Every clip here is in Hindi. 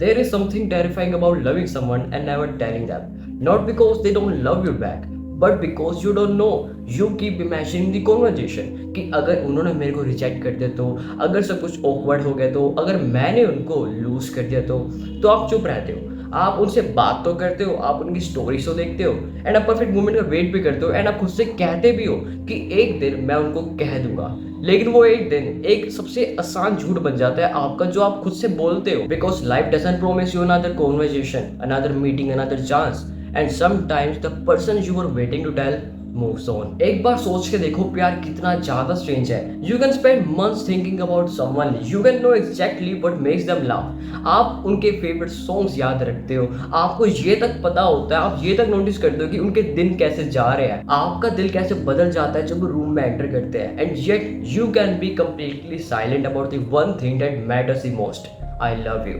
There is something terrifying about loving someone and never telling them. Not because they don't love you back, but because you don't know. You keep imagining the conversation कि अगर उन्होंने मेरे को रिजेक्ट कर दिया तो, अगर सब कुछ awkward हो गया तो, अगर मैंने उनको लूज कर दिया तो आप चुप रहते हो। आप उनसे बात तो करते हो, आप उनकी स्टोरीज तो देखते हो एंड आप परफेक्ट मोमेंट का वेट भी करते हो एंड आप खुद से कहते भी हो कि एक दिन मैं उनको कह दूंगा। लेकिन वो एक दिन एक सबसे आसान झूठ बन जाता है आपका, जो आप खुद से बोलते हो। Because life doesn't promise you another conversation, another meeting, another chance, and sometimes the person you are waiting to tell moves on. एक बार सोच के देखो प्यार कितना ज्यादा स्ट्रेंज है। You can spend months thinking about someone, you can know exactly what makes them laugh. आप उनके फेवरेट सॉन्ग्स याद रखते हो, आपको ये तक पता होता है, आप ये तक नोटिस करते हो कि उनके दिन कैसे जा रहे हैं, आपका दिल कैसे बदल जाता है जब वो रूम में एंटर करते हैं। And yet you can be completely silent about the one thing that matters the most, I love you.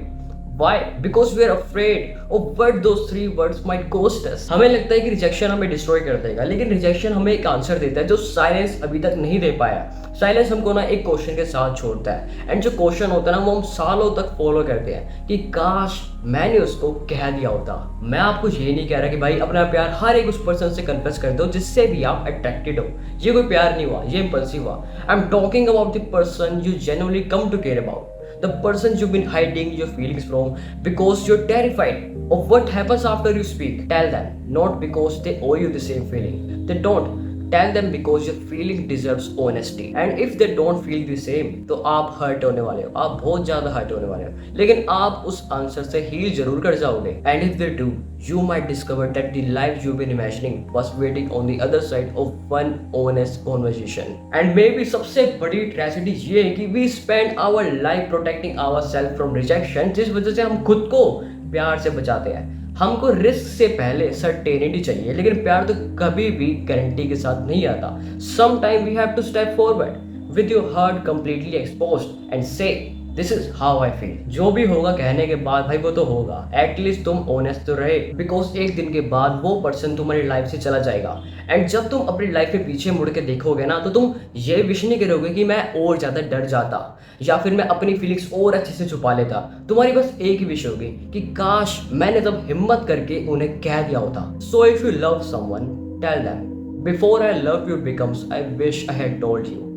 Why? Because we are afraid of what those three words might cost us. हमें लगता है कि रिजेक्शन हमें डिस्ट्रॉय कर देगा, लेकिन रिजेक्शन हमें एक आंसर देता है जो साइलेंस अभी तक नहीं दे पाया। साइलेंस हमको ना एक क्वेश्चन के साथ छोड़ता है, एंड जो क्वेश्चन होता है ना वो हम सालों तक फॉलो करते हैं कि काश मैंने उसको कह दिया होता। मैं आपको ये नहीं कह रहा कि भाई अपना प्यार हर एक उस पर्सन से कन्फेस कर दो जिससे भी आप अट्रैक्टेड हो। ये कोई प्यार नहीं हुआ, ये इम्पल्सिव हुआ। I am talking about the person you genuinely come to care about, the person you've been hiding your feelings from because you're terrified of what happens after you speak. Tell them, not because they owe you the same feeling. They don't. Tell them because your feeling deserves honesty. And if they don't feel the same, तो आप हर्ट होने वाले हो, आप बहुत ज़्यादा हर्ट होने वाले हो, लेकिन आप उस आंसर से हील जरूर कर जाओगे। And if they do, you might discover that the life you've been imagining was waiting on the other side of one honest conversation. And maybe सबसे बड़ी ट्रेजेडी ये है कि we spend our life protecting ourselves from rejection, जिस वजह से हम खुद को प्यार से बचाते हैं। हमको रिस्क से पहले सर्टेनिटी चाहिए, लेकिन प्यार तो कभी भी गारंटी के साथ नहीं आता। Some time we have to step forward with your heart completely exposed and say this is how I feel. जो भी होगा कहने के बाद भाई वो तो होगा, एटलीस्ट तुम ऑनेस्ट तो रहे। बिकॉज एक दिन के बाद वो पर्सन तुम्हारी लाइफ से चला जाएगा, एंड जब तुम अपनी लाइफ में पीछे मुड़ के देखोगे ना तो तुम ये विश नहीं करोगे कि मैं और ज्यादा डर जाता या फिर मैं अपनी फीलिंग्स और अच्छे से छुपा लेता। तुम्हारी बस एक ही विश होगी कि काश मैंने तब हिम्मत करके उन्हें कह दिया होता। So if you love someone, tell them before I love you becomes I wish I had told you.